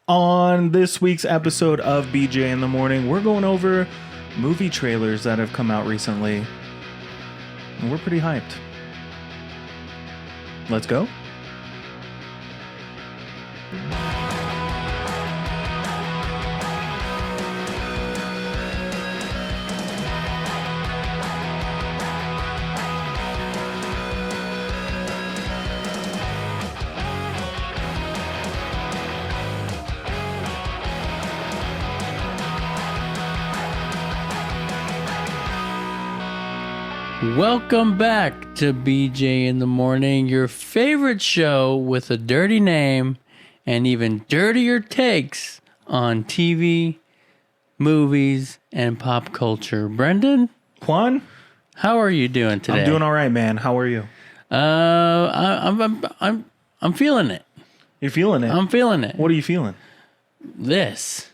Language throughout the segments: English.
On this week's episode of BJ in the Morning, we're going over movie trailers that have come out recently. And we're pretty hyped. Let's go. Welcome back to BJ in the Morning, your favorite show with a dirty name and even dirtier takes on TV, movies, and pop culture. Brendan? Juan? How are you doing today? I'm doing all right, man. How are you? I'm feeling it. You're feeling it? I'm feeling it. What are you feeling? This.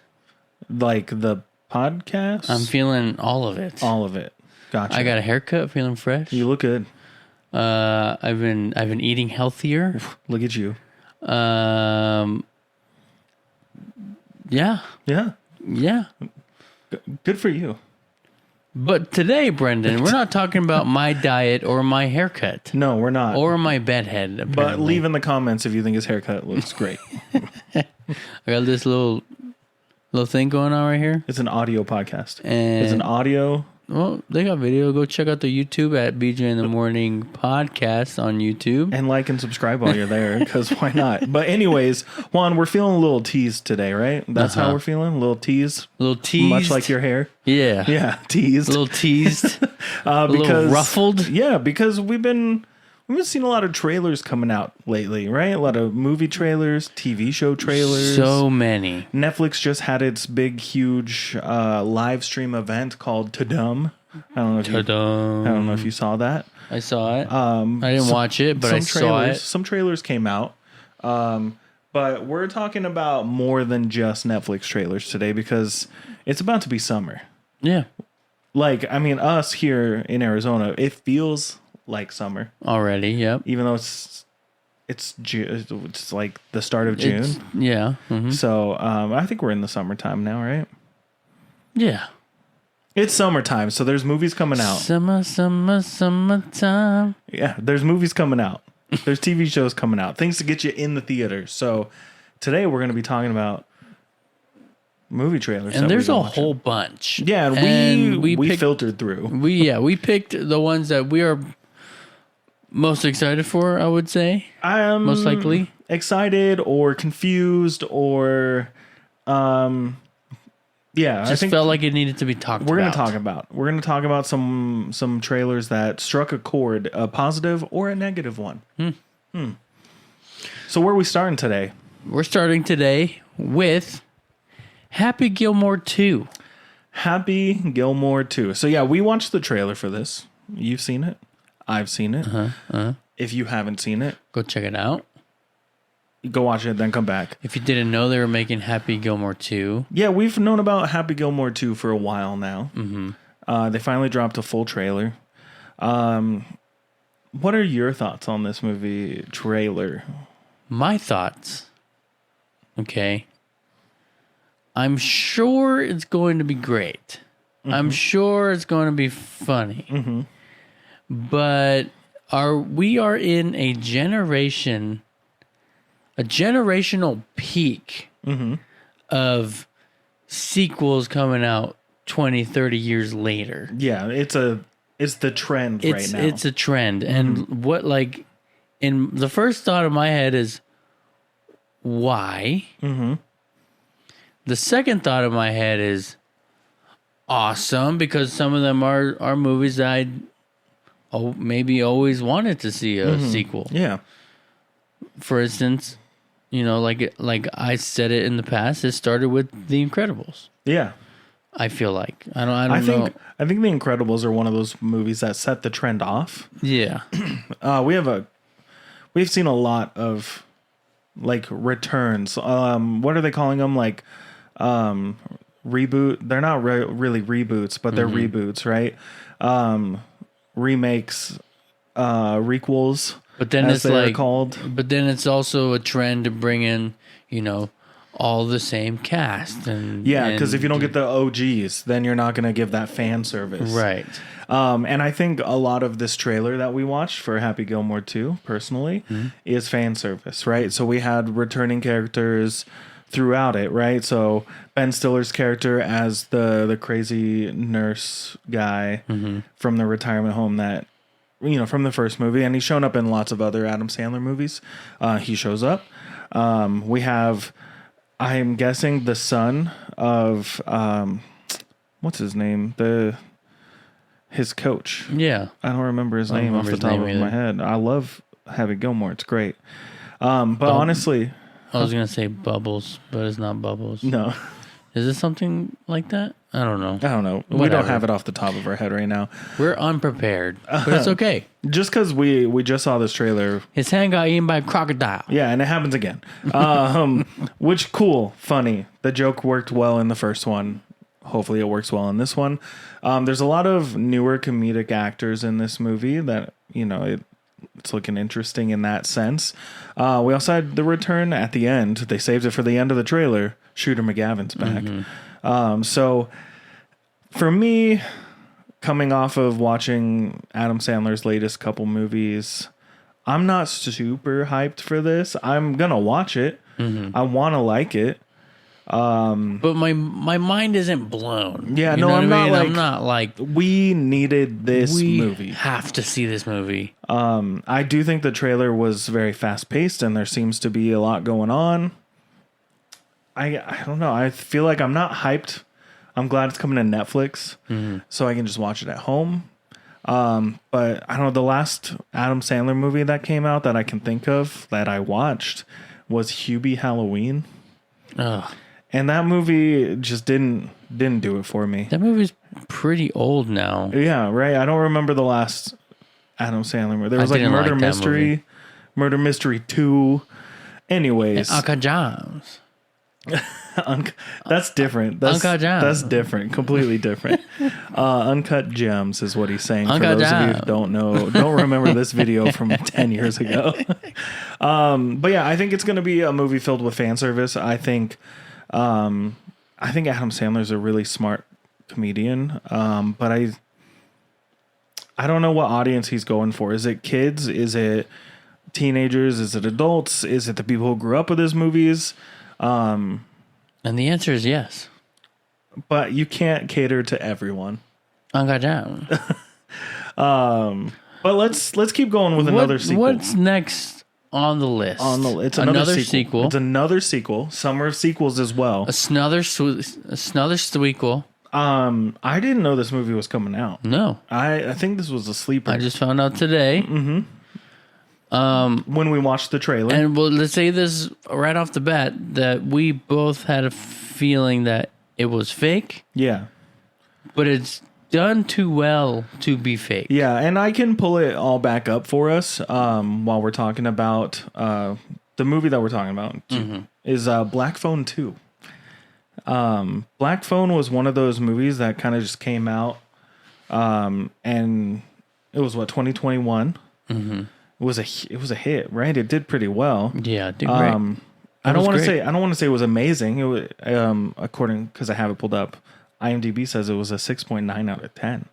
Like the podcast? I'm feeling all of it. All of it. Gotcha. I got a haircut, feeling fresh. You look good. I've been eating healthier. Look at you. Yeah. Good for you. But today, Brendan, we're not talking about my diet or my haircut. No, we're not. Or my bedhead, apparently. But leave in the comments if you think his haircut looks great. I got this little thing going on right here. It's an audio podcast. And it's an audio. Well, they got video. Go check out the YouTube at BJ in the Morning podcast on YouTube. And like and subscribe while you're there, because why not? But anyways, Juan, we're feeling a little teased today, right? That's how we're feeling? A little teased? A little teased. Much like your hair? Yeah. Yeah, teased. A little teased. A little ruffled. Yeah, because we've been seeing a lot of trailers coming out lately, right? A lot of movie trailers, TV show trailers. So many. Netflix just had its big, huge live stream event called Ta-Dum. I don't know if you saw that. I saw it. I didn't watch it, but I saw it. Some trailers came out. But we're talking about more than just Netflix trailers today because it's about to be summer. Yeah. Like, I mean, us here in Arizona, it feels like summer already. Yep. Even though it's like the start of June. Yeah. Mm-hmm. So I think we're in the summertime now, right? Yeah. It's summertime, so there's movies coming out. Summertime. Yeah, there's movies coming out. There's TV shows coming out. Things to get you in the theater. So today we're going to be talking about movie trailers. And there's a whole bunch. Yeah, and we filtered through. We picked the ones that we are most excited for, I would say. Most likely. Excited or confused or yeah, I think felt like it needed to be talked about. We're going to talk about some trailers that struck a chord, a positive or a negative one. So where are we starting today? We're starting today with Happy Gilmore 2. Happy Gilmore 2. So yeah, we watched the trailer for this. You've seen it. I've seen it. If you haven't seen it, go check it out. Go watch it, then come back. If you didn't know they were making Happy Gilmore 2. Yeah, we've known about Happy Gilmore 2 for a while now. Mm-hmm. They finally dropped a full trailer. What are your thoughts on this movie trailer? My thoughts? Okay. I'm sure it's going to be great. Mm-hmm. I'm sure it's going to be funny. Mm-hmm. But we are in a generational peak of sequels coming out 20, 30 years later. Yeah, it's the trend right now. It's a trend. And what, like, in the first thought of my head is, why? Mm-hmm. The second thought of my head is awesome, because some of them are movies that I maybe always wanted to see a sequel. Yeah. For instance, you know, like I said it in the past, it started with The Incredibles. Yeah. I feel like. I don't know. I think The Incredibles are one of those movies that set the trend off. Yeah. We've seen a lot of like returns. What are they calling them? Like reboot. They're not really reboots, but they're reboots, right? Remakes, requels. But then it's like called. But then it's also a trend to bring in, you know, all the same cast. And Yeah, because if you don't get the OGs, then you're not going to give that fan service. Right. And I think a lot of this trailer that we watched for Happy Gilmore 2, personally, is fan service, right? So we had returning characters throughout it, right? So Ben Stiller's character as the crazy nurse guy from the retirement home that, from the first movie, and he's shown up in lots of other Adam Sandler movies. He shows up. We have, I'm guessing, the son of, what's his name? His coach. Yeah. I don't remember his name off the top of my head. I love Happy Gilmore. It's great. But honestly... I was going to say Bubbles, but it's not Bubbles. No. Is it something like that? I don't know. Whatever. We don't have it off the top of our head right now. We're unprepared, but it's okay. Just because we just saw this trailer. His hand got eaten by a crocodile. Yeah, and it happens again. Which, cool, funny. The joke worked well in the first one. Hopefully it works well in this one. There's a lot of newer comedic actors in this movie that, it's looking interesting in that sense. We also had the return at the end. They saved it for the end of the trailer. Shooter McGavin's back. So for me, coming off of watching Adam Sandler's latest couple movies, I'm not super hyped for this. I'm going to watch it. I want to like it. But my mind isn't blown. Yeah, I'm not like we needed this movie. Have to see this movie. I do think the trailer was very fast paced and there seems to be a lot going on. I don't know. I feel like I'm not hyped. I'm glad it's coming to Netflix so I can just watch it at home. But I don't know, the last Adam Sandler movie that came out that I can think of that I watched was Hubie Halloween. Ugh. And that movie just didn't do it for me. That movie's pretty old now. Yeah, right. I don't remember the last Adam Sandler movie. There was Murder Mystery 2. Anyways. And Uncle John's. That's different. Uncut Gems. That's different. Completely different. Uncut Gems is what he's saying. Uncut for those Gems. of you who don't remember this video from 10 years ago. But yeah, I think it's going to be a movie filled with fan service. I think Adam Sandler's a really smart comedian. But I don't know what audience he's going for. Is it kids? Is it teenagers? Is it adults? Is it the people who grew up with his movies? And the answer is yes. But you can't cater to everyone. Uncle John. But let's keep going with another sequel. What's next on the list? It's another sequel. It's another sequel. Summer of sequels as well. Another sequel. I didn't know this movie was coming out. No. I think this was a sleeper. I just found out today. Mm-hmm. When we watched the trailer. And let's say this right off the bat, that we both had a feeling that it was fake. Yeah. But it's done too well to be fake. Yeah, and I can pull it all back up for us while we're talking about the movie that we're talking about is Black Phone 2. Black Phone was one of those movies that kind of just came out and it was 2021. Mm-hmm. It was a hit, right? It did pretty well. Yeah, it did great. I don't want to say it was amazing. It was according, because I have it pulled up, IMDb says it was a 6.9 out of 10.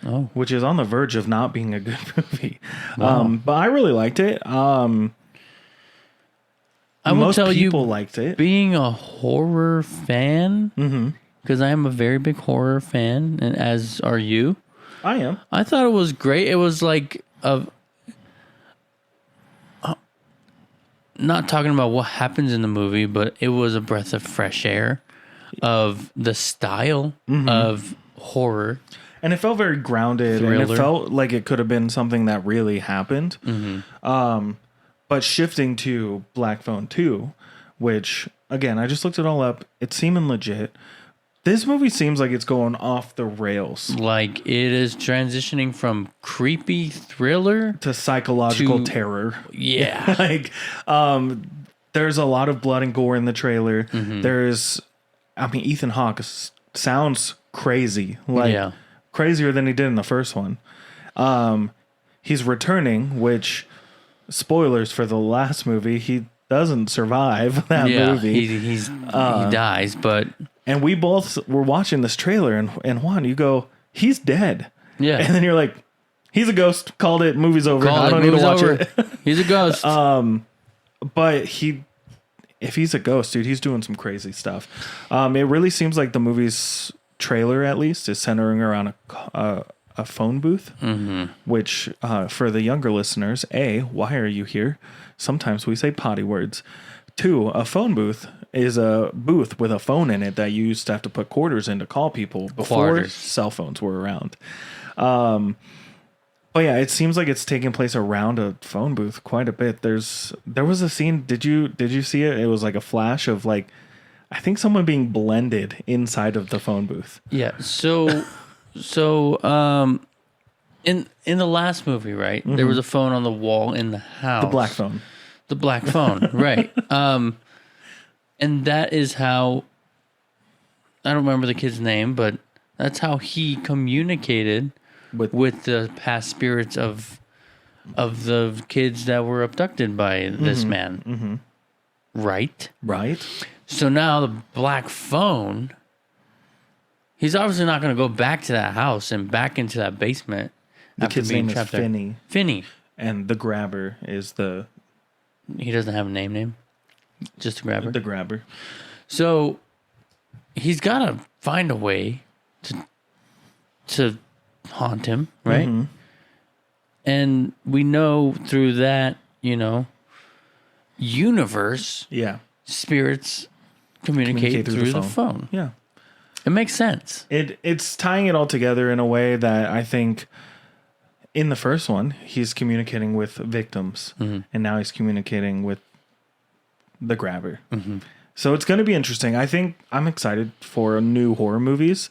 Oh, which is on the verge of not being a good movie. Wow. But I really liked it. I will most tell people liked it. Being a horror fan, because I am a very big horror fan, and as are you. I am. I thought it was great. It was like not talking about what happens in the movie, but it was a breath of fresh air of the style of horror. And it felt very grounded, thriller. And it felt like it could have been something that really happened. But shifting to Black Phone 2, which, again, I just looked it all up. It's seeming legit. This movie seems like it's going off the rails. Like, it is transitioning from creepy thriller to psychological terror. Yeah. Like, there's a lot of blood and gore in the trailer. Ethan Hawke sounds crazy. Like, crazier than he did in the first one. He's returning, which, spoilers for the last movie, he doesn't survive that movie. He dies, but and we both were watching this trailer, and Juan, you go, he's dead. Yeah. And then you're like, he's a ghost. Called it. Movie's over. Call I it, don't need to watch over. it. He's a ghost. But if he's a ghost, dude, he's doing some crazy stuff. It really seems like the movie's trailer, at least, is centering around a phone booth, which for the younger listeners, A, why are you here? Sometimes we say potty words. 2, a phone booth is a booth with a phone in it that you used to have to put quarters in to call people before cell phones were around. But yeah, it seems like it's taking place around a phone booth quite a bit. There was a scene. Did you see it? It was like a flash of like, I think someone being blended inside of the phone booth. Yeah. So in the last movie, right? There was a phone on the wall in the house. The black phone. The black phone, right? And that is how, I don't remember the kid's name, but that's how he communicated with the past spirits of the kids that were abducted by this man. Right? Right. So now the black phone, he's obviously not going to go back to that house and back into that basement. The kid's name is Finney. Finney. And the grabber is the... He doesn't have a name? Just a grabber? The grabber. So he's got to find a way to haunt him, right? And we know through that, universe, spirits communicate through the phone. Yeah. It makes sense. It's tying it all together in a way that I think in the first one, he's communicating with victims, and now he's communicating with the grabber. So it's going to be interesting. I think I'm excited for new horror movies.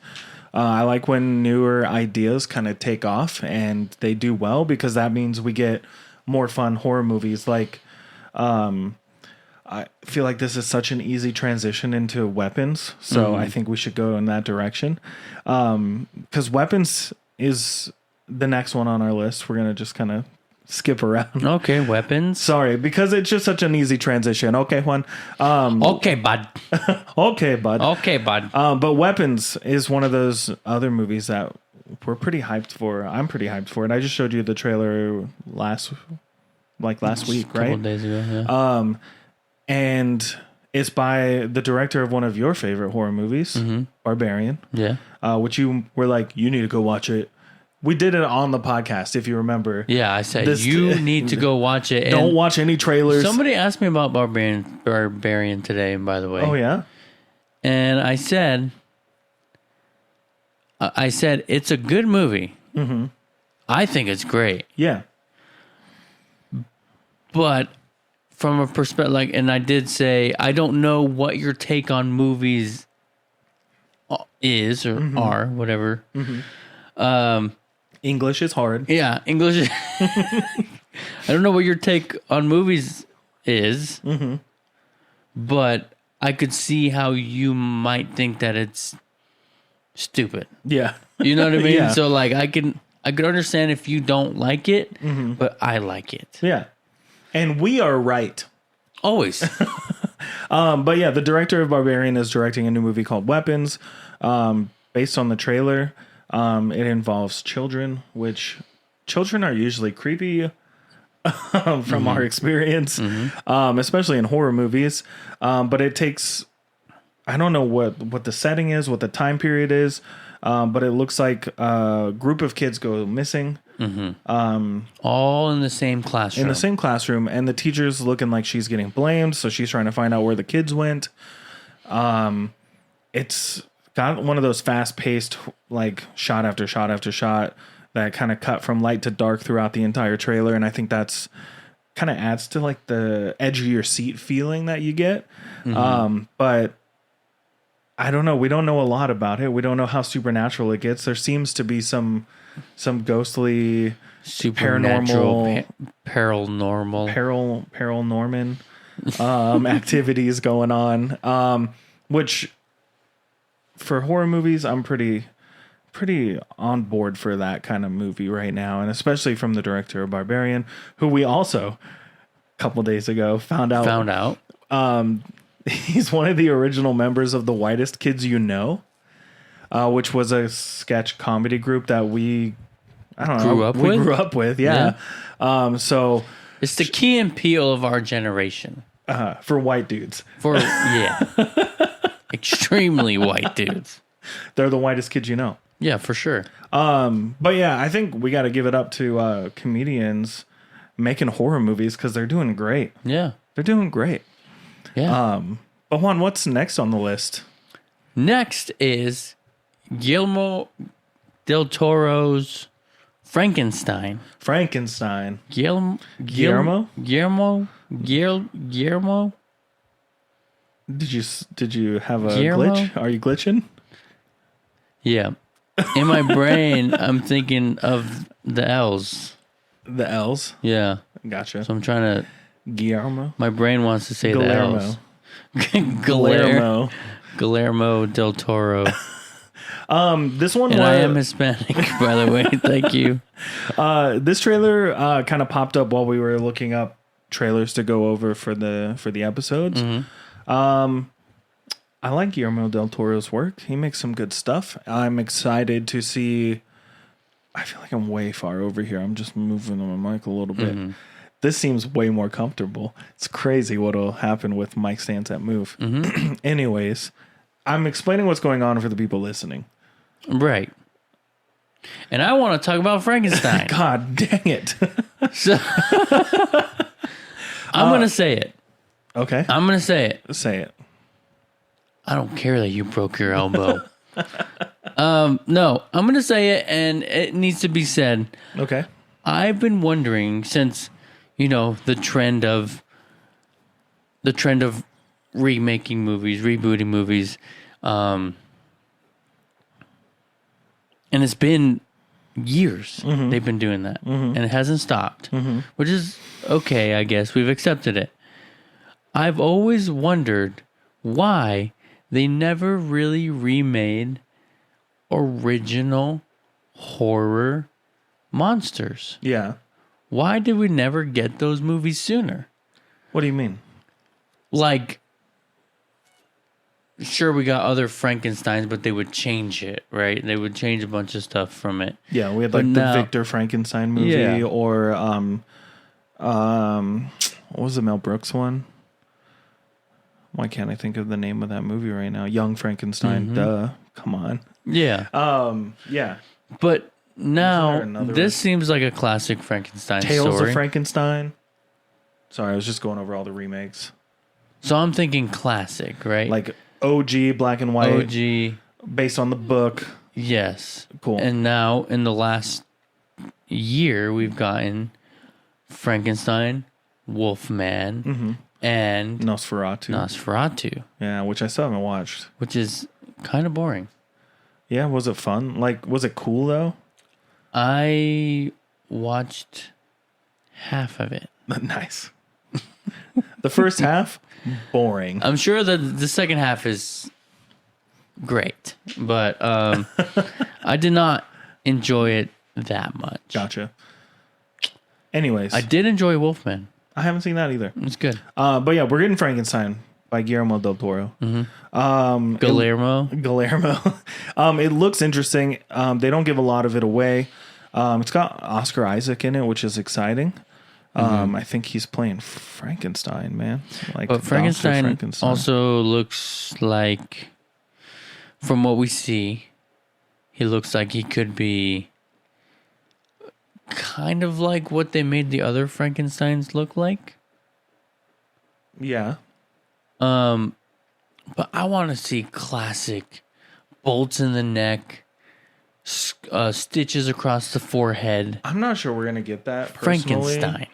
I like when newer ideas kind of take off and they do well, because that means we get more fun horror movies. Like, I feel like this is such an easy transition into Weapons. So I think we should go in that direction. Because Weapons is the next one on our list. We're going to just kind of skip around. Okay, Weapons. Sorry, because it's just such an easy transition. Okay, Juan. Okay, bud. Okay, bud. Okay, bud. But Weapons is one of those other movies that we're pretty hyped for. I'm pretty hyped for it. I just showed you the trailer last week, right? A couple days ago, yeah. And it's by the director of one of your favorite horror movies, Barbarian. Yeah. Which you were like, you need to go watch it. We did it on the podcast, if you remember. Yeah, I said you need to go watch it. Don't watch any trailers. Somebody asked me about Barbarian today, by the way. Oh, yeah? And I said it's a good movie. I think it's great. Yeah. But from a perspective, and I did say, I don't know what your take on movies is or are, whatever. English is hard. Yeah, English. I don't know what your take on movies is, but I could see how you might think that it's stupid. Yeah. You know what I mean? Yeah. So like, I could understand if you don't like it, but I like it. Yeah. And we are right. Always. But yeah, the director of Barbarian is directing a new movie called Weapons. Based on the trailer, it involves children, which children are usually creepy from our experience, especially in horror movies. But it takes, I don't know what the setting is, what the time period is, but it looks like a group of kids go missing. All in the same classroom. In the same classroom, and the teacher's looking like she's getting blamed, so she's trying to find out where the kids went. It's got one of those fast-paced, like, shot after shot after shot that kind of cut from light to dark throughout the entire trailer, and I think that's kind of adds to, like, the edge of your seat feeling that you get. But I don't know. We don't know a lot about it. We don't know how supernatural it gets. There seems to be some ghostly, supernatural, paranorman activities going on, which for horror movies, I'm pretty on board for that kind of movie right now, and especially from the director of Barbarian, who we also couple days ago. Found out. He's one of the original members of the Whitest Kids You Know, which was a sketch comedy group that we grew up with. Yeah. So it's the Key and Peele of our generation. For white dudes. Extremely white dudes. They're the whitest kids you know. Yeah, for sure. But yeah, I think we got to give it up to comedians making horror movies because they're doing great. Yeah. They're doing great. Yeah. But Juan, what's next on the list? Next is Guillermo del Toro's Frankenstein. Guillermo? Did you have a Guillermo? glitch? Are you glitching? Yeah. In my brain, I'm thinking of the L's. The L's? Yeah. Gotcha. So I'm trying to... Guillermo? My brain wants to say Guillermo. the L's. Guillermo del Toro. This one and I am Hispanic, by the way. Thank you. This trailer kind of popped up while we were looking up trailers to go over for the episodes. Mm-hmm. I like Guillermo del Toro's work. He makes some good stuff. I'm excited to see. I feel like I'm way far over here. I'm just moving my mic a little bit. Mm-hmm. This seems way more comfortable. It's crazy what'll happen with mic stands that move. Mm-hmm. Anyways, I'm explaining what's going on for the people listening. Right. And I want to talk about Frankenstein. God dang it. So, I'm going to say it. Okay. I'm going to say it. Say it. I don't care that you broke your elbow. No, I'm going to say it, and it needs to be said. Okay. I've been wondering since, the trend of remaking movies, rebooting movies, and it's been years they've been doing that, and it hasn't stopped, which is okay, I guess. We've accepted it. I've always wondered why they never really remade original horror monsters. Yeah. Why did we never get those movies sooner? What do you mean? Like, sure, we got other Frankensteins, but they would change it, right? They would change a bunch of stuff from it. Yeah, we had like the Victor Frankenstein movie, or what was the Mel Brooks one? Why can't I think of the name of that movie right now? Young Frankenstein. Duh. Come on. Yeah. Yeah. But now this seems like a classic Frankenstein Tales story. of Frankenstein. Sorry, I was just going over all the remakes. So I'm thinking classic, right? Like OG, black and white. OG. Based on the book. Yes. Cool. And now in the last year, we've gotten Frankenstein, Wolfman, and Nosferatu. Yeah, which I still haven't watched. Which is kind of boring. Yeah, was it fun? Like, was it cool though? I watched half of it. Nice. The first half, boring. I'm sure that the second half is great, but I did not enjoy it that much. Gotcha. Anyways, I did enjoy Wolfman. I haven't seen that either. It's good. But yeah, we're getting Frankenstein by Guillermo del Toro. Guillermo. It looks interesting. They don't give a lot of it away. It's got Oscar Isaac in it, which is exciting. I think he's playing Frankenstein, man. Like, but Frankenstein also looks like, from what we see, he looks like he could be kind of like what they made the other Frankensteins look like. Yeah. But I want to see classic bolts in the neck, stitches across the forehead. I'm not sure we're gonna get that personally. Frankenstein.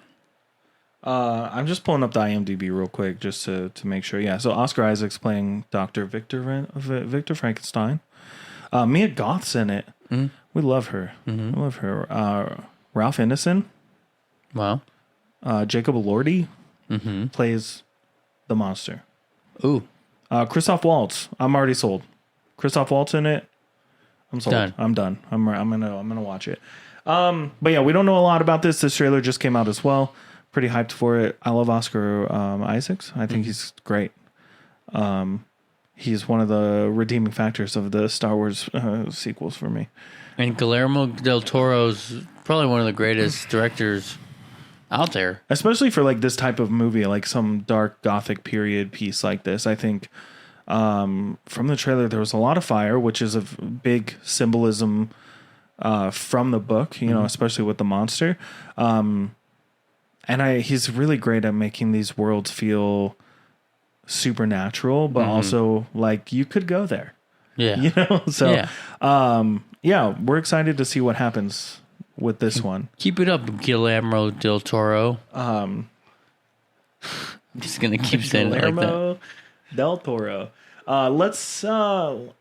I'm just pulling up the IMDb real quick just to make sure. Yeah, so Oscar Isaac's playing Dr. Victor Frankenstein. Mia Goth's in it. We love her. We love her. Ralph Ineson. Wow. Jacob Elordi plays the monster. Ooh. Christoph Waltz. I'm already sold. Christoph Waltz in it. I'm sold. Done. I'm done. I'm gonna watch it. But yeah, we don't know a lot about this. This trailer just came out as well. pretty hyped for it. I love Oscar Isaacs. I think he's great. He's one of the redeeming factors of the Star Wars sequels for me. And Guillermo del Toro's probably one of the greatest directors out there. Especially for like this type of movie, like some dark gothic period piece like this. I think from the trailer there was a lot of fire, which is a big symbolism from the book, you know, especially with the monster. And he's really great at making these worlds feel supernatural, but also like you could go there. Yeah. You know? So yeah, we're excited to see what happens with this one. Keep it up, Guillermo del Toro. I'm just gonna keep saying it like that. Del Toro. Let's talk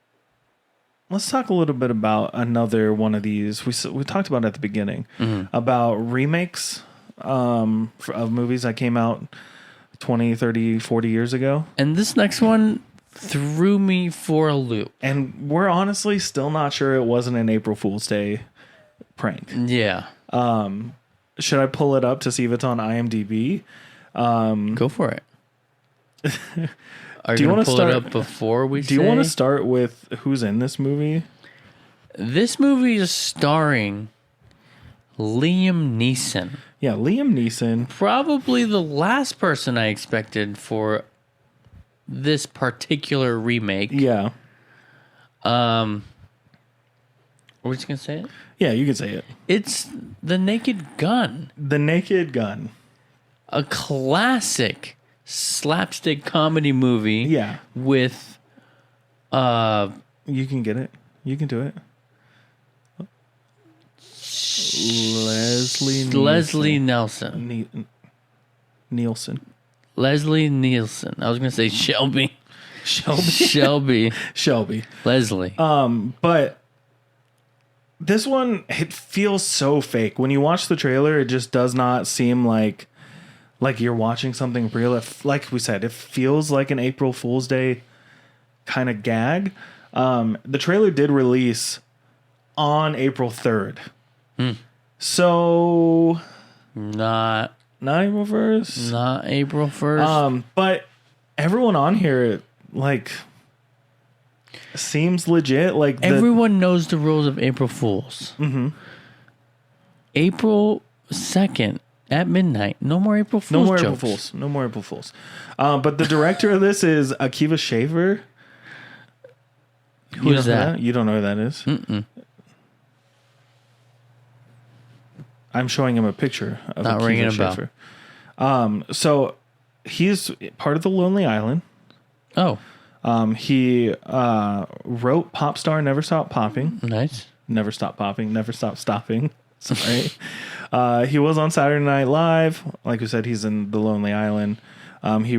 a little bit about another one of these. We talked about it at the beginning about remakes of movies that came out 20, 30, 40 years ago. And this next one threw me for a loop. And we're honestly still not sure it wasn't an April Fool's Day prank. Yeah. Should I pull it up to see if it's on IMDb? Go for it. Are Do you you going wanna to pull start- it up before we Do you want to start with who's in this movie? This movie is starring Liam Neeson. Yeah, Liam Neeson. Probably the last person I expected for this particular remake. Yeah. Are we just going to say it? Yeah, you can say it. It's The Naked Gun. The Naked Gun. A classic slapstick comedy movie. Yeah. With You can get it. You can do it. Leslie Nelson. Nielsen. Leslie Nielsen. I was going to say Shelby. Shelby. Leslie. But this one, it feels so fake. When you watch the trailer, it just does not seem like you're watching something real. Like we said, it feels like an April Fool's Day kind of gag. The trailer did release on April 3rd. So Not April 1st. Not April 1st. But everyone on here like seems legit. Like Everyone knows the rules of April Fools. April 2nd at midnight. No more April Fools. No more jokes. April Fools. No more April Fools. But the director of this is Akiva Schaffer. Who is that? You don't know who that is? Mm-mm. I'm showing him a picture of Not Akiva ringing a Schaffer. So he's part of the Lonely Island. Oh, He wrote Pop Star Never Stop Popping. nice. Never Stop Popping. Never Stop Stopping. Sorry. He was on Saturday Night Live. Like we said, he's in the Lonely Island. He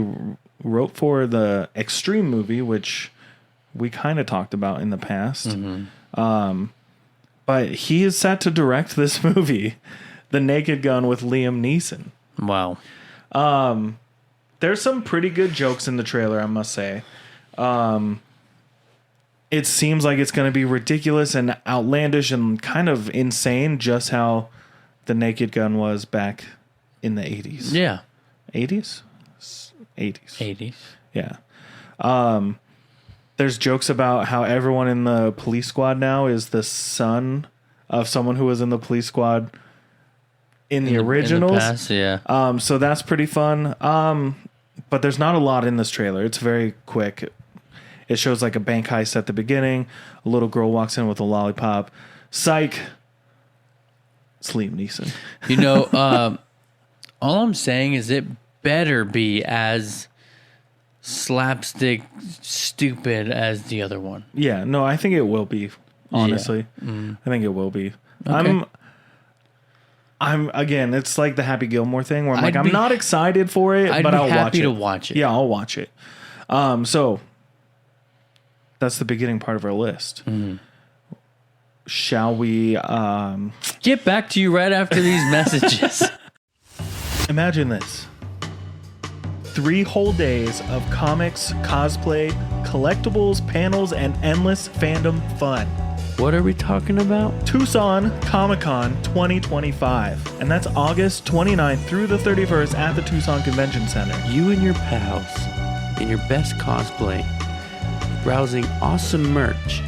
wrote for the Extreme movie, which we kind of talked about in the past. But he is set to direct this movie, The Naked Gun with Liam Neeson. Wow. There's some pretty good jokes in the trailer, I must say. It seems like it's going to be ridiculous and outlandish and kind of insane just how The Naked Gun was back in the 80s. Yeah. 80s? 80s. 80s. Yeah. There's jokes about how everyone in the police squad now is the son of someone who was in the police squad in the originals. In the past, yeah. So that's pretty fun. But there's not a lot in this trailer. It's very quick. It shows like a bank heist at the beginning. A little girl walks in with a lollipop. Psych. It's Liam Neeson. You know, all I'm saying is it better be as slapstick stupid as the other one. Yeah, no, I think it will be. Honestly, I think it will be. Okay. I'm again. It's like the Happy Gilmore thing where I'm not excited for it, but I'll watch it. I'd be happy to watch it. Yeah, I'll watch it. So that's the beginning part of our list. Shall we get back to you right after these messages? Imagine this. 3 whole days of comics, cosplay, collectibles, panels, and endless fandom fun. What are we talking about? Tucson Comic-Con 2025. And that's August 29th through the 31st at the Tucson Convention Center. You and your pals in your best cosplay, browsing awesome merch,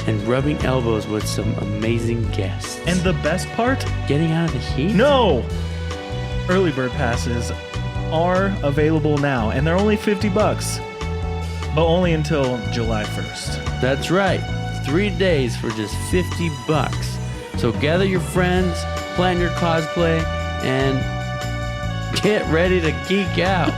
and rubbing elbows with some amazing guests. And the best part? Getting out of the heat? No! Early bird passes are available now, and they're only $50, but only until July 1st. That's right. 3 days for just $50. So gather your friends, plan your cosplay, and get ready to geek out.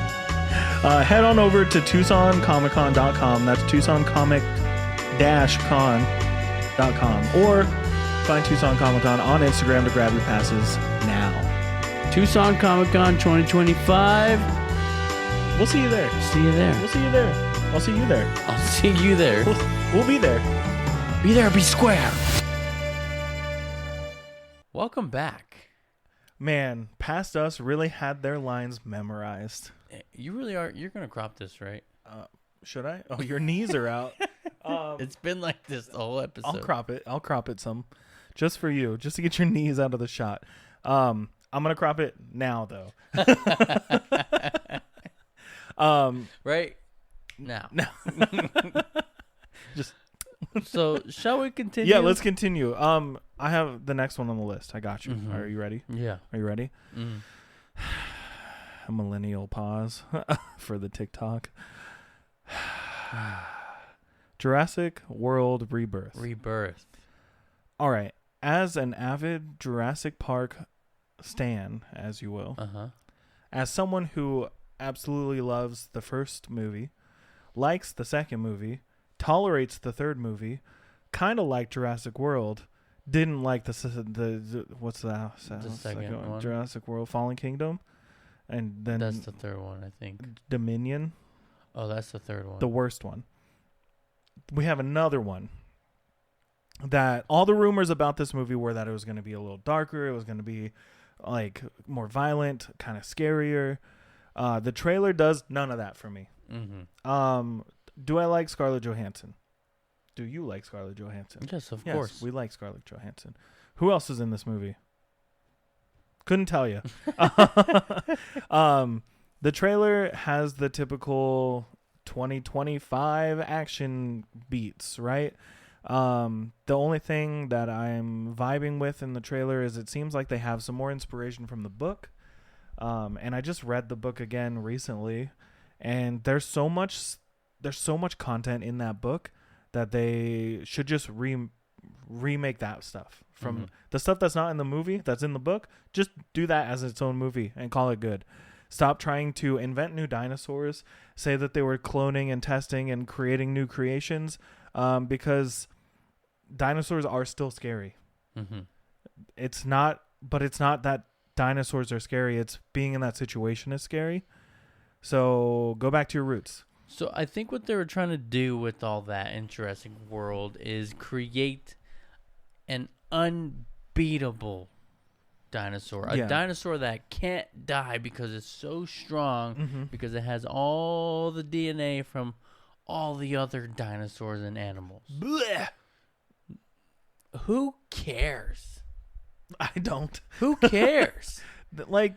Head on over to TucsonComicCon.com. That's TucsonComic-Con.com. Or find Tucson Comic Con on Instagram to grab your passes now. Tucson Comic Con 2025. We'll see you there. See you there. We'll see you there. I'll see you there. I'll see you there. We'll be there. Be there, be square. Welcome back. Man, Past Us really had their lines memorized. You really are. You're going to crop this, right? Should I? Oh, your knees are out. It's been like this the whole episode. I'll crop it some. Just for you. Just to get your knees out of the shot. I'm going to crop it now, though. Right now. No. Just... So, shall we continue? Yeah, let's continue. I have the next one on the list. I got you. Mm-hmm. Are you ready? Yeah. Are you ready? Mm. A millennial pause for the TikTok. Jurassic World Rebirth. All right. As an avid Jurassic Park stan, as you will, as someone who absolutely loves the first movie, likes the second movie, tolerates the third movie, kind of like Jurassic World, didn't like the what's the second one? Jurassic World Fallen Kingdom, and then that's the third one, I think. Dominion. Oh, that's the third one. The worst one. We have another one that all the rumors about this movie were that it was going to be a little darker, it was going to be like more violent, kind of scarier. The trailer does none of that for me. Mm-hmm. Do I like Scarlett Johansson? Do you like Scarlett Johansson? Yes, of course. We like Scarlett Johansson. Who else is in this movie? Couldn't tell you. The trailer has the typical 2025 action beats, right? The only thing that I'm vibing with in the trailer is it seems like they have some more inspiration from the book. And I just read the book again recently, and there's so much content in that book that they should just remake that stuff from the stuff that's not in the movie that's in the book. Just do that as its own movie and call it good. Stop trying to invent new dinosaurs, say that they were cloning and testing and creating new creations, because dinosaurs are still scary. It's not that dinosaurs are scary. It's being in that situation is scary. So go back to your roots. So I think what they were trying to do with all that in Jurassic World is create an unbeatable dinosaur. A dinosaur that can't die because it's so strong, because it has all the DNA from all the other dinosaurs and animals. Blech. Who cares? I don't. Who cares? Like,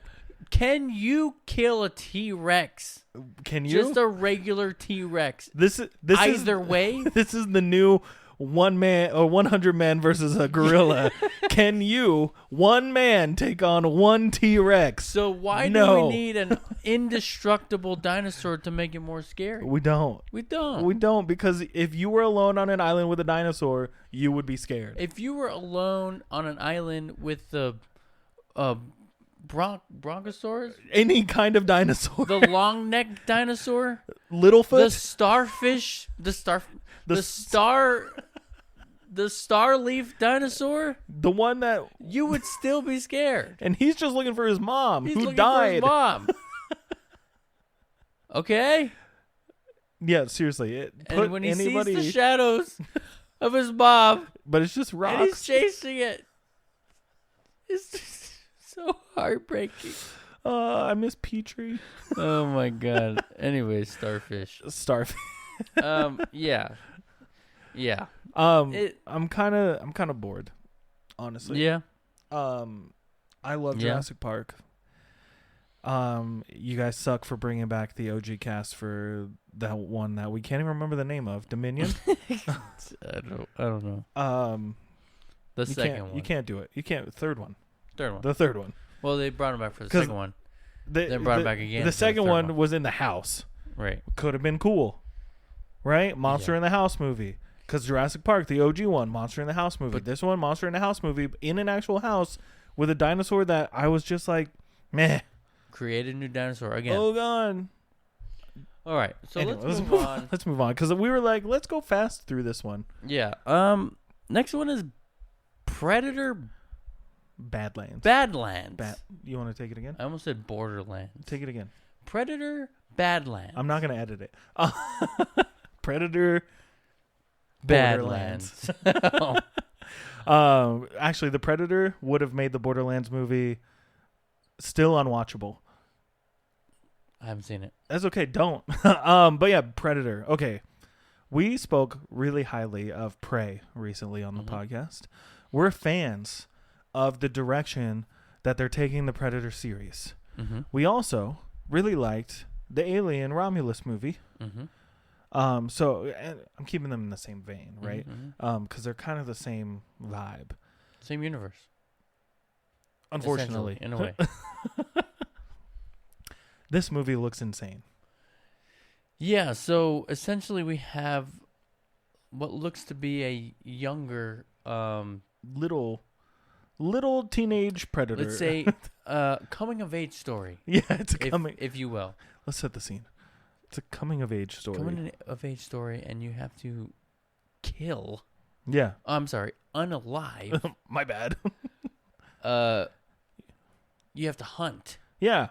can you kill a T-Rex? Can you? Just a regular T-Rex. This Either way. This is the new 1 man or 100 man versus a gorilla. Can you, one man, take on one T-Rex? So why do we need an indestructible dinosaur to make it more scary? We don't. We don't. We don't, because if you were alone on an island with a dinosaur, you would be scared. If you were alone on an island with the bronchosaurus, any kind of dinosaur, the long-necked dinosaur, Littlefoot, the starfish, the starleaf dinosaur, the one that you would still be scared. And he's just looking for his mom, He's who looking died. for his mom. Okay. Yeah, seriously. And when he sees the shadows of his mom, but it's just rocks, and he's chasing it, it's just so heartbreaking. I miss Petrie. Oh my god. Anyway, starfish. Starfish. Yeah. Yeah. I'm kind of bored, honestly. Yeah. I love Jurassic Park. You guys suck for bringing back the OG cast for that one that we can't even remember the name of. Dominion. I don't know. The second one. You can't do it. You can't. Third one. Third one. The third one. Well, they brought him back for the second one. They brought him back again. The second one was in the house. Right. Could have been cool. Right? Monster in the House movie. Because Jurassic Park, the OG one, Monster in the House movie. But this one, Monster in the House movie, in an actual house with a dinosaur that I was just like, meh. Create a new dinosaur again. Oh, God. All right. So anyway, let's move on. Let's move on. Because we were like, let's go fast through this one. Yeah. Next one is Predator Badlands. You want to take it again? I almost said Borderlands. Take it again. Predator Badlands. I'm not going to edit it. Predator Badlands. Actually, the Predator would have made the Borderlands movie still unwatchable. I haven't seen it. That's okay. Don't. But yeah, Predator. Okay. We spoke really highly of Prey recently on the podcast. We're fans of the direction that they're taking the Predator series. We also really liked the Alien Romulus movie. So I'm keeping them in the same vein, right? Because they're kind of the same vibe. Same universe. Unfortunately. In a way. This movie looks insane. Yeah, so essentially we have what looks to be a younger little teenage predator. Let's say coming of age story. Yeah, it's a coming, if you will. Let's set the scene. It's a coming of age story. Coming of age story, and you have to kill. Yeah. I'm sorry, unalive. My bad. You have to hunt. Yeah.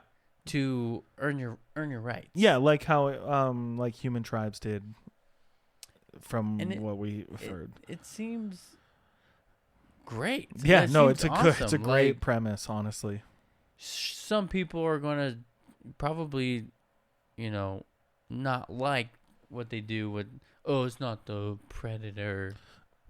To earn your rights. Yeah, like how like human tribes did. From what we heard, it seems great. Yeah, no, it's awesome. It's a great premise, honestly. Some people are gonna probably, not like what they do with. Oh, it's not the Predator.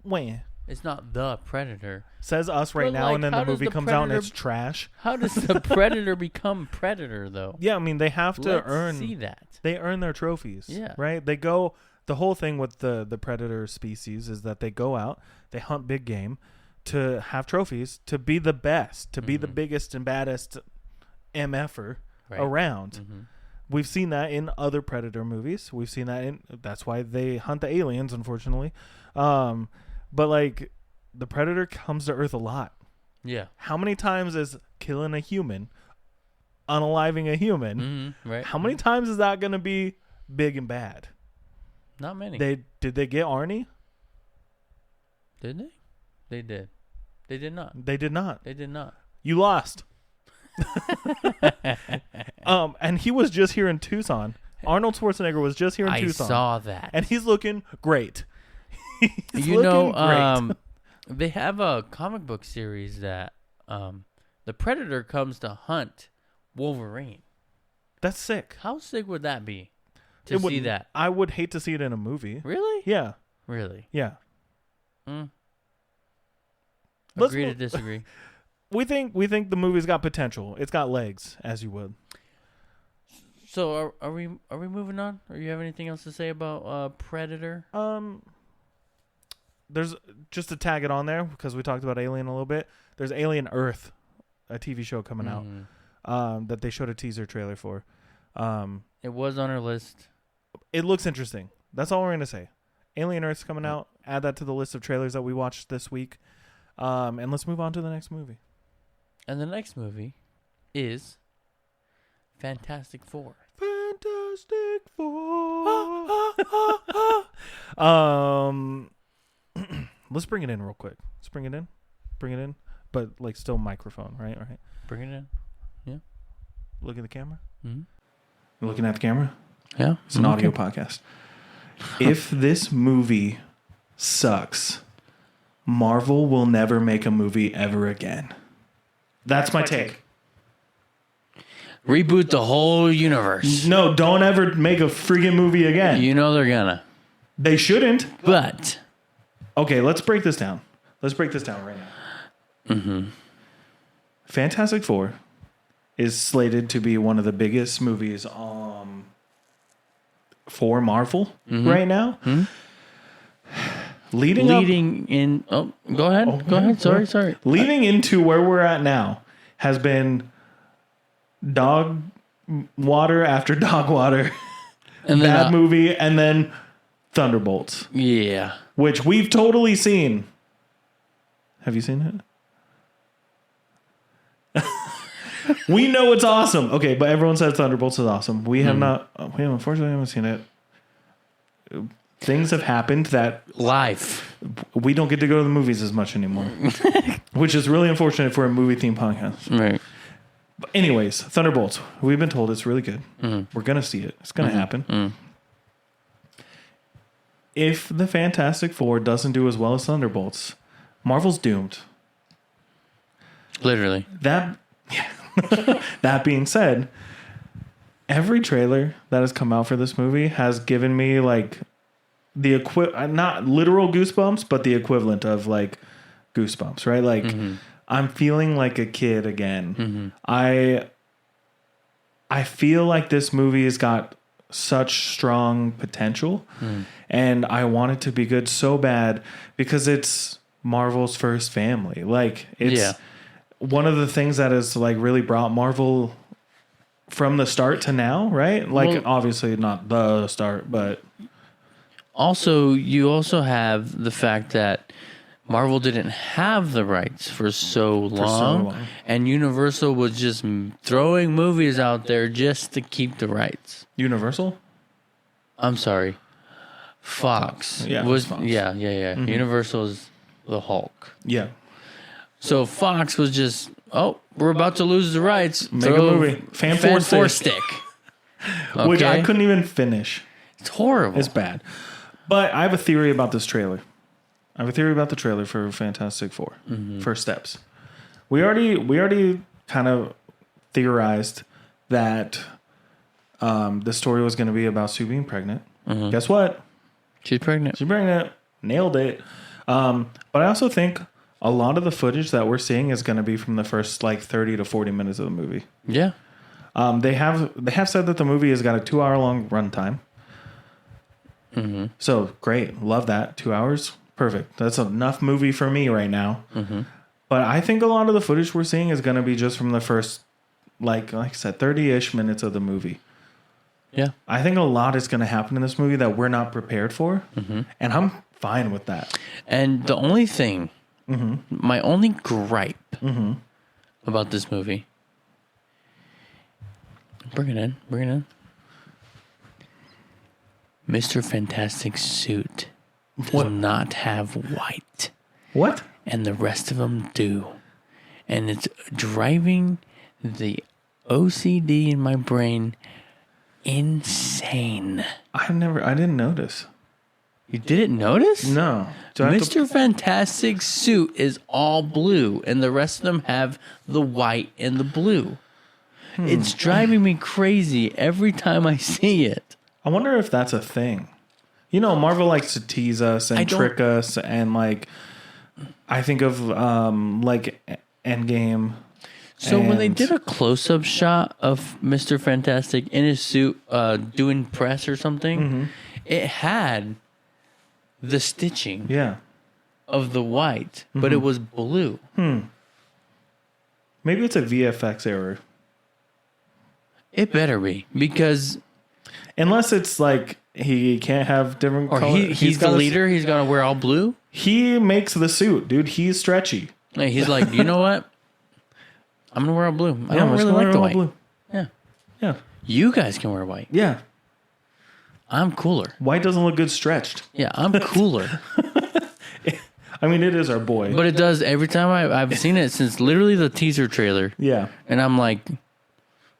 When it's not the Predator. Says us right now, and then the movie comes out and it's trash. How does the Predator become Predator, though? Yeah, I mean, they have to earn. See that. They earn their trophies. Yeah. Right? They go. The whole thing with the Predator species is that they go out, they hunt big game to have trophies, to be the best, to be the biggest and baddest MFer around. We've seen that in other Predator movies. We've seen that that's why they hunt the aliens, unfortunately. But like the Predator comes to Earth a lot. Yeah. How many times is killing a human, unaliving a human? Right. How many times is that going to be big and bad? Not many. Did they get Arnie? Did they? They did. They did not. They did not. They did not. You lost. And he was just here in Tucson. Arnold Schwarzenegger was just here in Tucson. I saw that. And he's looking great. They have a comic book series that the Predator comes to hunt Wolverine. That's sick. How sick would that be to see that? I would hate to see it in a movie. Really? Yeah. Really? Yeah. Agree to disagree. We think the movie's got potential. It's got legs, as you would. So are we moving on? Or you have anything else to say about Predator? There's just to tag it on there because we talked about Alien a little bit. There's Alien Earth, a TV show coming out that they showed a teaser trailer for. It was on our list. It looks interesting. That's all we're gonna say. Alien Earth's coming out. Add that to the list of trailers that we watched this week. And let's move on to the next movie. And the next movie is Fantastic Four. Fantastic Four. Let's bring it in real quick. Let's bring it in. But like still microphone, right? All right. Bring it in. Yeah. Look at the camera. Mm-hmm. You're looking at the camera? Yeah. It's an audio podcast. If this movie sucks, Marvel will never make a movie ever again. That's my take. Reboot the whole universe. No, don't ever make a freaking movie again. You know they're gonna. They shouldn't. But Okay, let's break this down. Let's break this down right now. Mm-hmm. Fantastic Four is slated to be one of the biggest movies for Marvel right now. Mm-hmm. Leading in... Oh, go ahead. Go ahead. Sorry. Leading into where we're at now has been dog water after dog water. And then, bad movie, and then Thunderbolts. Yeah. Which we've totally seen. Have you seen it? We know it's awesome. Okay, but everyone says Thunderbolts is awesome. We have not... We unfortunately haven't seen it. Things have happened that... Life. We don't get to go to the movies as much anymore. Which is really unfortunate for a movie-themed podcast. Right. But anyways, Thunderbolts. We've been told it's really good. We're going to see it. It's going to happen. If the Fantastic Four doesn't do as well as Thunderbolts, Marvel's doomed. Literally. That being said, every trailer that has come out for this movie has given me like the not literal goosebumps, but the equivalent of like goosebumps, right? Like I'm feeling like a kid again. I feel like this movie has got such strong potential and I want it to be good so bad because it's Marvel's first family. Like it's one of the things that has like really brought Marvel from the start to now, right? Like obviously not the start, but you also have the fact that Marvel didn't have the rights for so long, and Universal was just throwing movies out there just to keep the rights. Universal? I'm sorry. Fox. Yeah. Was Fox. Yeah. Universal is the Hulk. Yeah. So Fox was just, we're about to lose the rights. Make a movie. Fan Four Stick. Okay. Which I couldn't even finish. It's horrible. It's bad. But I have a theory about this trailer. I have a theory about the trailer for Fantastic Four. First steps. We already kind of theorized that the story was going to be about Sue being pregnant. Guess what? She's pregnant. Nailed it. But I also think a lot of the footage that we're seeing is going to be from the first like 30 to 40 minutes of the movie. Yeah. They have said that the movie has got a 2-hour long runtime. So great. Love that. 2 hours. Perfect. That's enough movie for me right now. But I think a lot of the footage we're seeing is going to be just from the first, like I said, 30-ish minutes of the movie. Yeah. I think a lot is going to happen in this movie that we're not prepared for. And I'm fine with that. And the only thing, my only gripe about this movie, bring it in. Mr. Fantastic's suit does not have white. What? And the rest of them do. And it's driving the OCD in my brain insane. I didn't notice. You didn't notice? No. Mr. Fantastic's suit is all blue, and the rest of them have the white and the blue. It's driving me crazy every time I see it. I wonder if that's a thing. You know, Marvel likes to tease us and trick us, and like, I think of like Endgame. So when they did a close-up shot of Mr. Fantastic in his suit doing press or something, it had the stitching of the white, but it was blue. Maybe it's a VFX error. It better be, because... Unless it's like he can't have different colors. He's the leader, he's got to wear all blue? He makes the suit, dude. He's stretchy. Like, he's like, you know what? I'm going to wear all blue. I don't really like the white. Blue. Yeah. You guys can wear white. Yeah. I'm cooler. White doesn't look good stretched. Yeah, I'm cooler. I mean, it is our boy. But it does every time I've seen it since literally the teaser trailer. Yeah. And I'm like,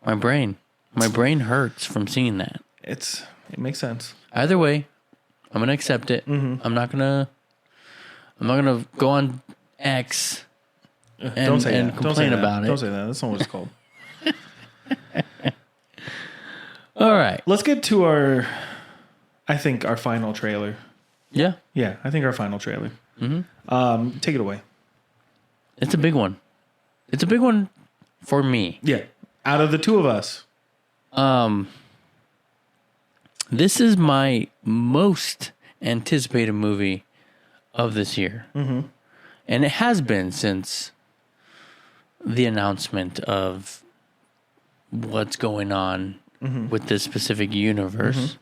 my brain hurts from seeing that. It makes sense. Either way, I'm going to accept it. I'm not going to go on X and complain about it. Don't say that. That's not what it's called. All right. Let's get to our final trailer Yeah. Yeah, I think our final trailer. Take it away. It's a big one. It's a big one for me. Yeah, out of the two of us. This is my most anticipated movie of this year. And it has been since the announcement of what's going on with this specific universe.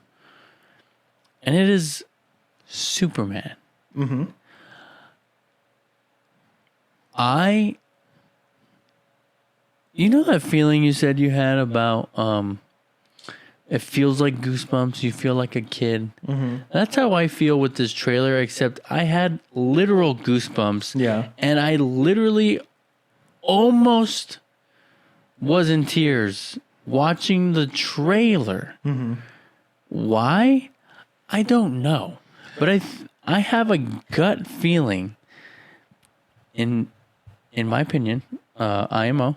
And it is Superman. You know that feeling you said you had about it feels like goosebumps, you feel like a kid. That's how I feel with this trailer, except I had literal goosebumps. Yeah. And I literally almost was in tears watching the trailer. Why? I don't know. But I have a gut feeling, in my opinion, IMO,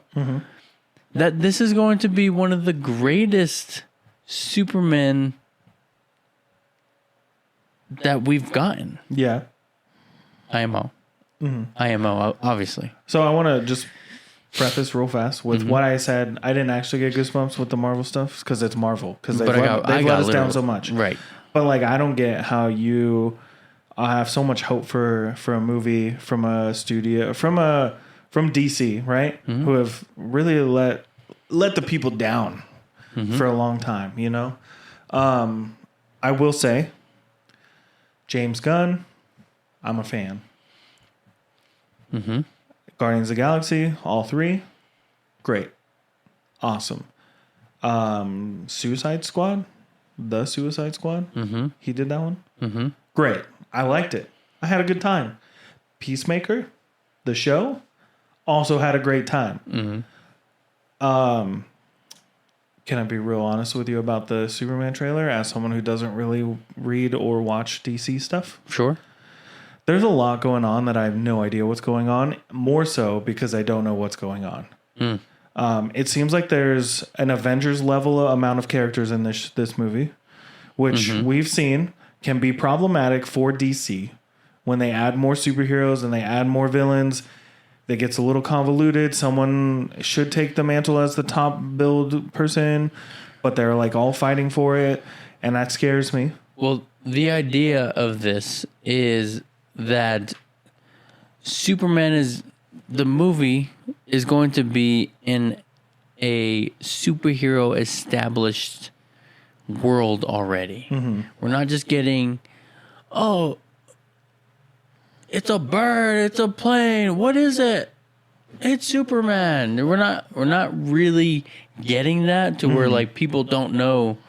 that this is going to be one of the greatest Superman that we've gotten. Yeah. IMO. IMO, obviously. So I want to just preface real fast with what I said. I didn't actually get goosebumps with the Marvel stuff because it's Marvel. Because they've let us down so much. Right. But like, I don't get how you have so much hope for a movie from a studio, from DC, right? Who have really let the people down for a long time, you know? I will say, James Gunn, I'm a fan. Guardians of the Galaxy, all three, great. Awesome. Suicide Squad, The Suicide Squad, he did that one. Great. I liked it. I had a good time. Peacemaker, the show, also had a great time. Can I be real honest with you about the Superman trailer as someone who doesn't really read or watch DC stuff? Sure. There's a lot going on that I have no idea what's going on, more so because I don't know what's going on. It seems like there's an Avengers level amount of characters in this movie, which we've seen can be problematic for DC. When they add more superheroes and they add more villains, it gets a little convoluted. Someone should take the mantle as the top build person, but they're like all fighting for it, and that scares me. Well, the idea of this is that the movie is going to be in a superhero established world already. We're not just getting, oh, it's a bird, it's a plane, what is it? It's Superman. We're not really getting that to where like people don't know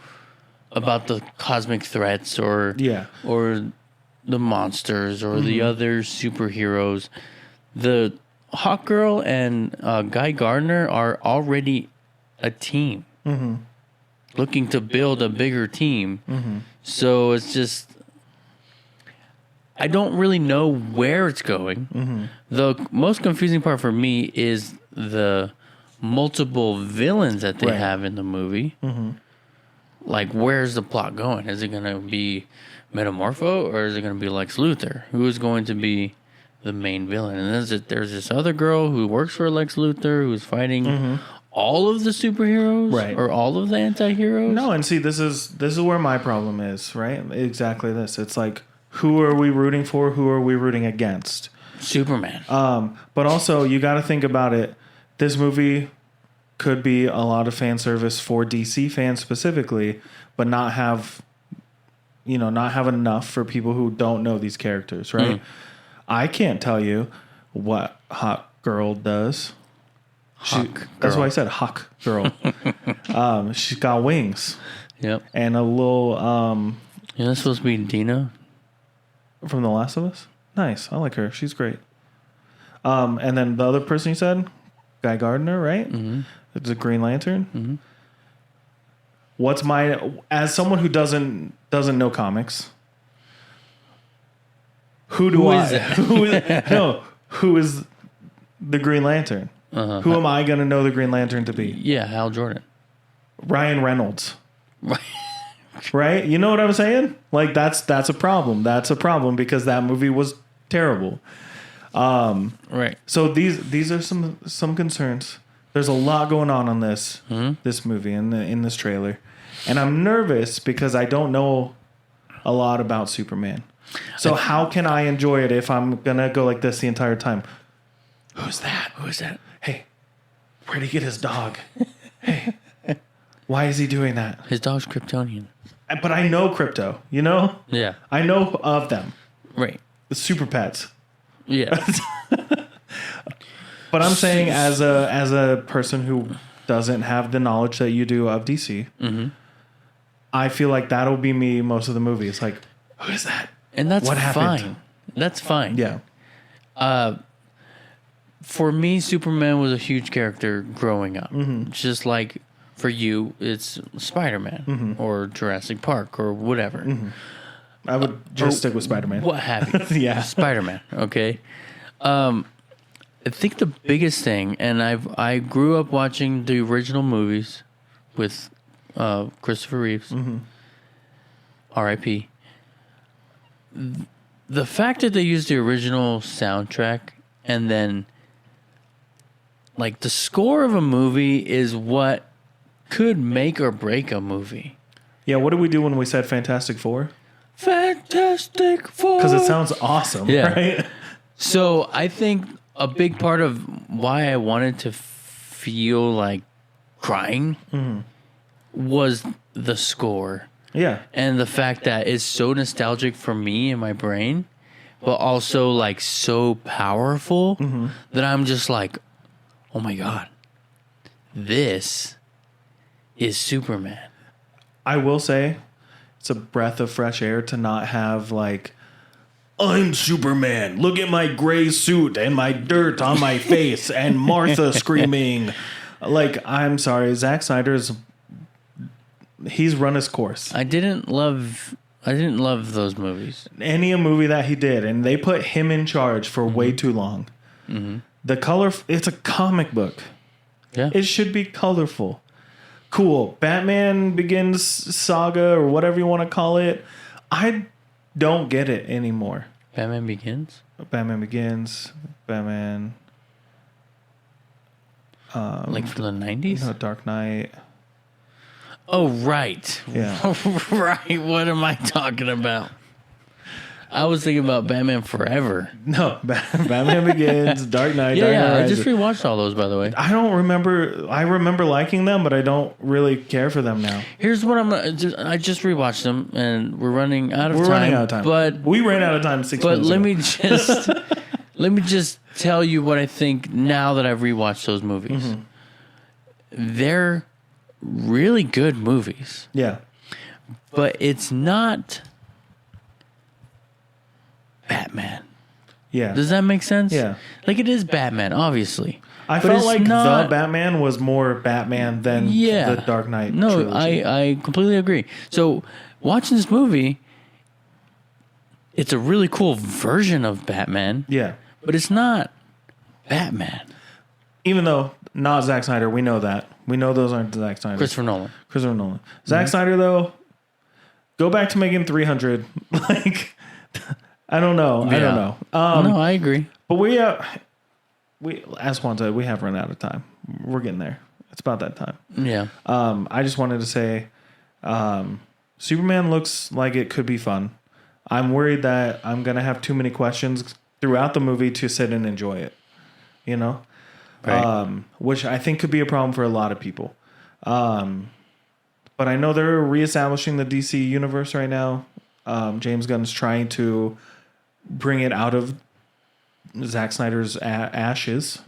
about the cosmic threats or the monsters or the other superheroes. The Hawkgirl and Guy Gardner are already a team. Looking to build a bigger team. So it's just, I don't really know where it's going. The most confusing part for me is the multiple villains that they have in the movie. Like, where's the plot going? Is it going to be Metamorpho, or is it going to be Lex Luthor? Who is going to be the main villain? And there's this other girl who works for Lex Luthor who's fighting all of the superheroes, right, or all of the anti-heroes. No, and see, this is where my problem is, right? Exactly this. It's like, who are we rooting for? Who are we rooting against? Superman. But also, you got to think about it. This movie could be a lot of fan service for DC fans specifically, but not have enough for people who don't know these characters, right? I can't tell you what Hawk Girl does. That's why I said Hawk Girl. She's got wings. Yep. And a little... Isn't that supposed to be Dina? From The Last of Us? Nice. I like her. She's great. And then the other person you said, Guy Gardner, right? It's a Green Lantern. What's as someone who doesn't know comics, who is the Green Lantern? Who am I going to know the Green Lantern to be? Yeah, Hal Jordan. Ryan Reynolds. right? You know what I'm saying? Like that's a problem. That's a problem because that movie was terrible. Right. So these are some concerns. There's a lot going on this this movie in this trailer, and I'm nervous because I don't know a lot about Superman. So how can I enjoy it if I'm gonna go like this the entire time? Who's that? Who's that? Hey, where'd he get his dog? Hey, why is he doing that? His dog's Kryptonian. But I know Crypto. You know? Yeah. I know of them. Right. The super pets. Yeah. But I'm saying as a person who doesn't have the knowledge that you do of DC, I feel like that'll be me most of the movie. It's like, who is that? And that's What happened? fine. That's fine. Yeah. For me, Superman was a huge character growing up. Just like for you, it's Spider-Man or Jurassic Park or whatever. I would just stick with Spider-Man. What have you. Yeah. Spider-Man, okay? I think the biggest thing, and I grew up watching the original movies with Christopher Reeves, R.I.P. The fact that they used the original soundtrack and then, like, the score of a movie is what could make or break a movie. Yeah, what did we do when we said Fantastic Four? Fantastic Four. Because it sounds awesome, right? So I think a big part of why I wanted to feel like crying was the score. Yeah. And the fact that it's so nostalgic for me in my brain, but also like so powerful that I'm just like, oh my God, this is Superman. I will say it's a breath of fresh air to not have like, I'm Superman. Look at my gray suit and my dirt on my face and Martha screaming. Like, I'm sorry, Zack Snyder's he's run his course. I didn't love those movies. Any movie that he did, and they put him in charge for way too long. The color, it's a comic book. Yeah. It should be colorful. Cool. Batman Begins saga or whatever you want to call it. I don't get it anymore. Batman Begins? Batman Begins. Batman. Like from the 90s? No, Dark Knight. Oh, right. Yeah. Right. What am I talking about? I was thinking about Batman Forever. No, Batman Begins, Dark Knight. Dark Knight Yeah. I Rises. just rewatched all those, by the way. I don't remember. I remember liking them, but I don't really care for them now. Here's what I just rewatched them, and we're running out of time. We're running out of time. But we ran out of time 6 But minutes ago. let me just tell you what I think now that I've rewatched those movies. They're really good movies, Yeah. but it's not Batman. Yeah. Does that make sense? Yeah. Like, it is Batman, obviously. I but felt it's like not- the Batman was more Batman than the Dark Knight No, trilogy. I completely agree. So, watching this movie, it's a really cool version of Batman, Yeah. but it's not Batman. Even though not Zack Snyder, we know that. We know those aren't Zack Snyder. Christopher Nolan. Zack Snyder, though, go back to making 300. Like, I don't know. I don't know. No, I agree. But we, as Juan said, we have run out of time. We're getting there. It's about that time. Yeah. I just wanted to say, Superman looks like it could be fun. I'm worried that I'm going to have too many questions throughout the movie to sit and enjoy it. You know? Right. Which I think could be a problem for a lot of people. But I know they're reestablishing the DC universe right now. James Gunn's trying to bring it out of Zack Snyder's ashes.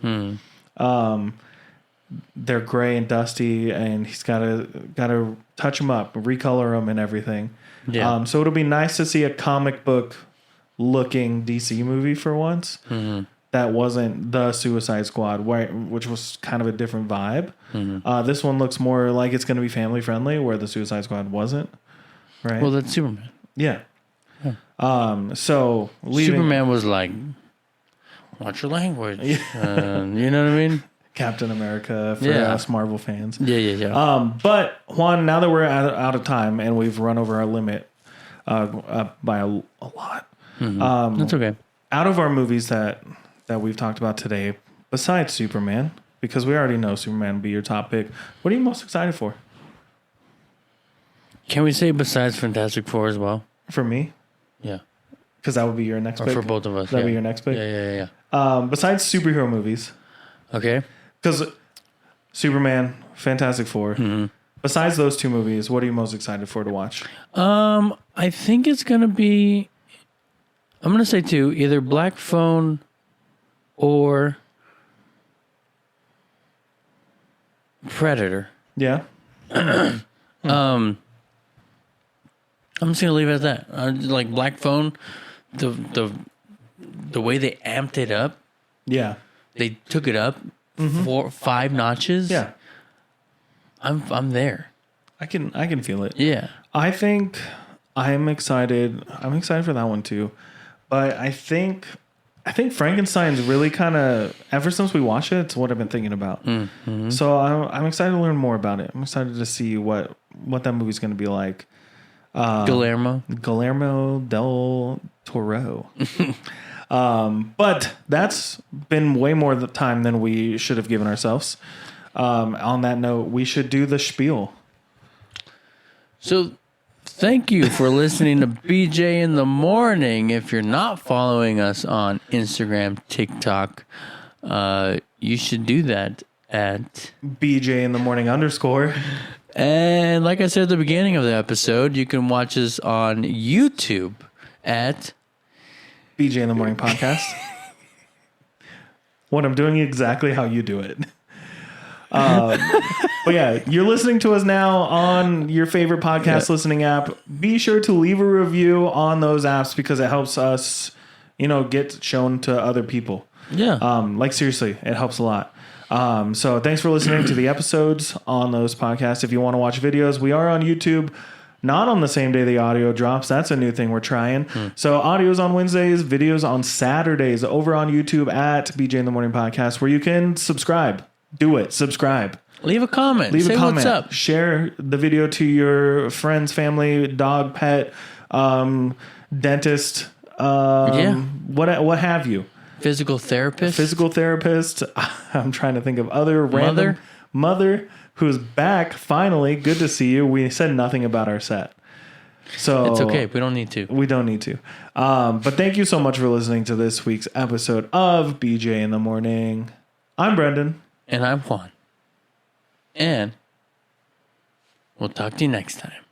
They're gray and dusty, and he's got to touch them up, recolor them, and everything. Yeah. So it'll be nice to see a comic book looking DC movie for once. That wasn't the Suicide Squad, which was kind of a different vibe. This one looks more like it's going to be family friendly, where the Suicide Squad wasn't. Right. Well, that's Superman. Yeah. So leaving, Superman was like, watch your language. You know what I mean? Captain America for Yeah. us Marvel fans. Yeah. But Juan, now that we're out of time and we've run over our limit by a lot, That's okay. out of our movies that we've talked about today, besides Superman, because we already know Superman will be your top pick, what are you most excited for? Can we say besides Fantastic Four as well? For me? Yeah. Because that would be your next Or pick. for both of us. That would be your next pick? Yeah. Besides superhero movies, Okay. because Superman, Fantastic Four, besides those two movies, what are you most excited for to watch? I think it's going to be, I'm going to say two, either Black Phone or Predator. Yeah? I'm just gonna leave it at that. Like Black Phone, the way they amped it up, Yeah. they took it up 4-5 notches. Yeah. I'm there. I can feel it. Yeah. I think I'm excited. I'm excited for that one too. But I think Frankenstein's really kind of, ever since we watched it, it's what I've been thinking about. So I'm excited to learn more about it. I'm excited to see what that movie's going to be like. Guillermo del Toro. But that's been way more the time than we should have given ourselves. On that note, we should do the spiel. So thank you for listening to BJ in the Morning. If you're not following us on Instagram, TikTok, you should do that at BJ in the Morning _ And like I said at the beginning of the episode, you can watch us on YouTube at BJ in the Morning Podcast. What I'm doing exactly how you do it. But yeah, you're listening to us now on your favorite podcast listening app. Be sure to leave a review on those apps because it helps us, get shown to other people. Yeah. Like seriously, it helps a lot. So thanks for listening to the episodes on those podcasts. If you want to watch videos, we are on YouTube, not on the same day the audio drops. That's a new thing we're trying. So audio's on Wednesdays, videos on Saturdays over on YouTube at BJ in the Morning Podcast, where you can subscribe. Do it. Subscribe. Leave a comment. Leave Say a comment. What's up? Share the video to your friends, family, dog, pet, dentist, what have you. Physical therapist. I'm trying to think of other random mother who's back finally. Good to see you. We said nothing about our set, so It's okay. We don't need to. We don't need to. But thank you so much for listening to this week's episode of BJ in the Morning. I'm Brendan, And I'm Juan. And we'll talk to you next time.